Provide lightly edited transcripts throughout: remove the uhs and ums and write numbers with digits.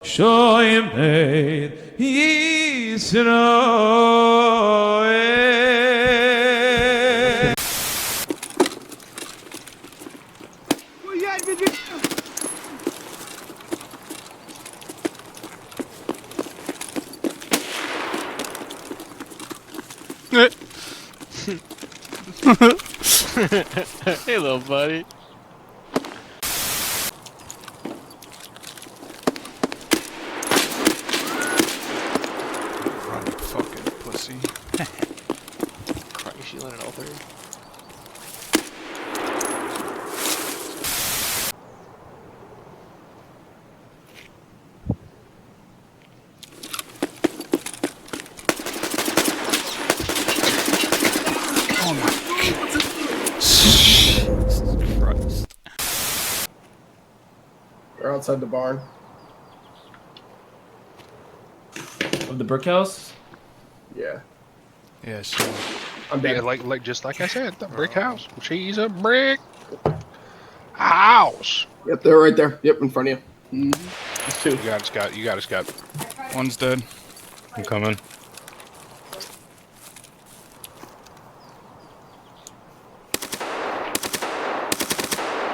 Shoymed Yisrael. Hey, little buddy. Run, you fucking pussy. Christ, you let it all through. Oh my god. Jesus Christ. They're outside the barn. Of the brick house? Yeah. Yeah, so I'm dead. Yeah, like just like I said, the brick house. She's a brick house. Yep, they're right there. Yep, in front of you. There's two. You got it, Scott. You got it, Scott. one's dead. I'm coming.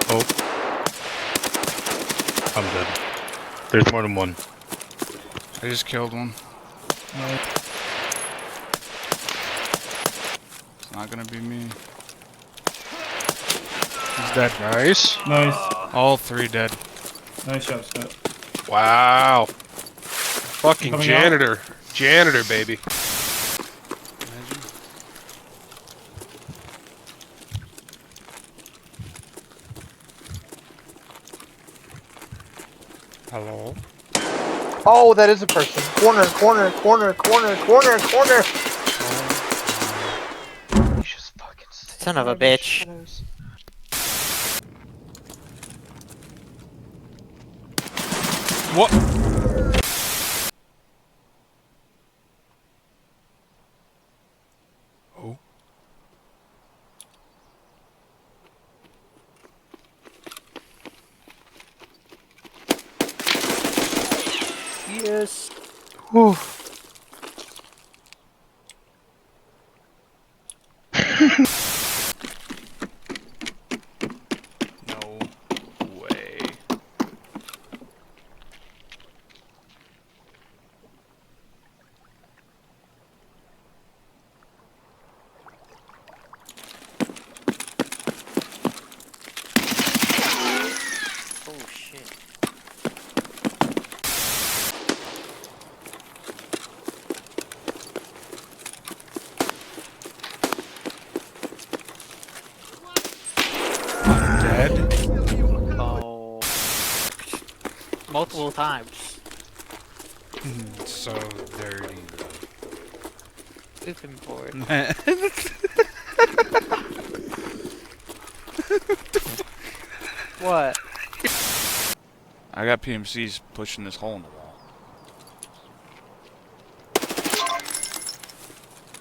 Oh. I'm dead. There's more than one. I just killed one. It's not gonna be me. He's dead. Nice. Nice. All three dead. Nice job, Scott. Wow. Fucking Coming janitor. Janitor, baby. Hello? Oh, that is a person. Corner, corner, corner, corner, corner, corner. You just fucking Son of a bitch. shadows. What? Oh. Yes. Whew. No way. Oh shit. Dead? Oh. Multiple times. So dirty. Open board. What? I got PMCs pushing this hole in the wall.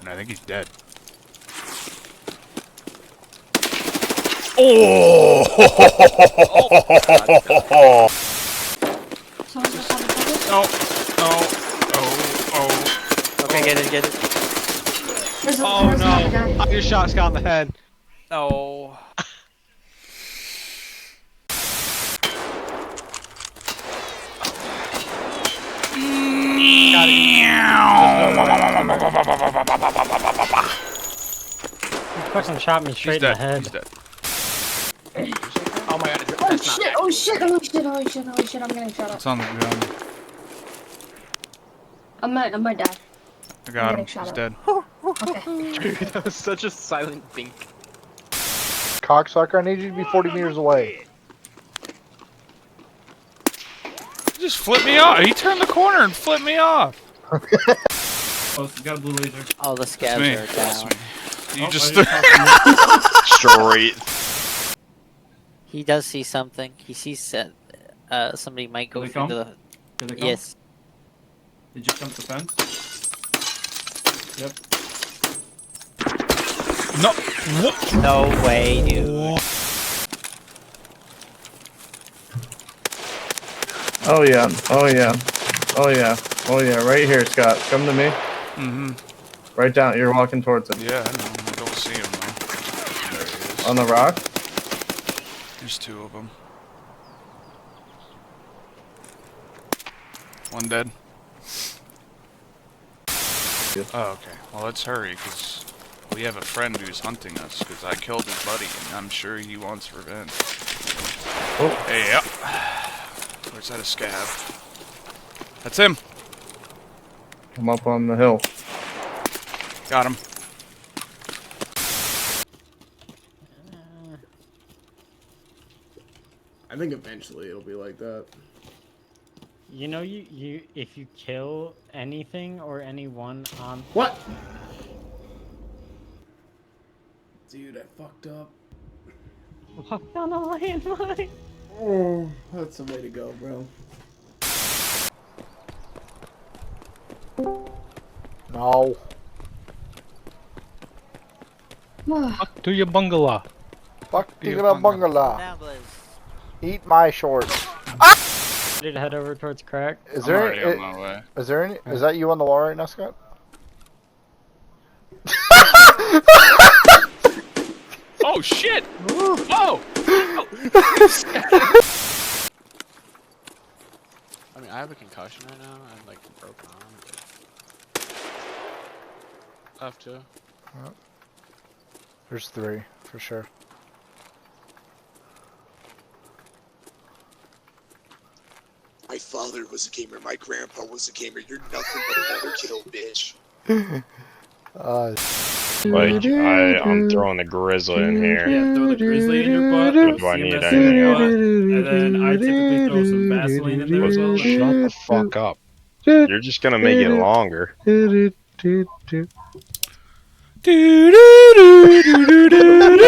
And I think he's dead. Oh! No, no, oh. Okay, get it, get it. Oh no! I just shot Scott in the head. No. Got it. Fucking shot me straight in the head. He's dead. Oh my god, Oh that's not shit, oh shit, oh shit, oh shit, oh shit, I'm getting shot up. It's on the ground. I might die. I got him. getting shot He's at. dead. Okay. Dude, that was such a silent bink. Cocksucker, I need you to be 40 meters away. He just flipped me off. He turned the corner and flipped me off. Oh, he's got a blue laser. All the That's scabs me. are That's down. me. You Oh, just I just Straight. He does see something. He sees that somebody might go Did they through come? the. Did they come? Yes. Did you jump the fence? Yep. No. What? No way, dude. Oh yeah, oh yeah. Oh yeah. Oh yeah. Right here, Scott. Come to me. Mm-hmm. Right down. You're walking towards him. Yeah, I know. I don't see him though. There he is. On the rock. There's two of them. One dead. Oh, okay. Well, let's hurry, because we have a friend who's hunting us, because I killed his buddy, and I'm sure he wants revenge. Oh. Hey, yep. Where's that a scab? That's him. Come up on the hill. Got him. I think eventually it'll be like that. You know, you if you kill anything or anyone on What? Dude, I fucked up. walked on a landmine. Oh, that's the way to go, bro. No. Fuck to your bungalow. Fuck Be you a gonna bungalow. bungalow. Now, Blaze. Eat my shorts. Did head over towards crack? Is I'm there already on my way. is there any is that you on the wall right now, Scott? Oh, shit! Oh! I mean, I have a concussion right now. I'm like broken arm. F2. There's 3 for sure. My father was a gamer, my grandpa was a gamer, you're nothing but another kill, bitch. Like, I'm throwing the grizzly in here. Yeah, throw the grizzly in your butt. Do I see need him anything in your else? butt, and then I typically throw some Vaseline in there as well. Shut the fuck up. You're just gonna make it longer. Do do do do do do.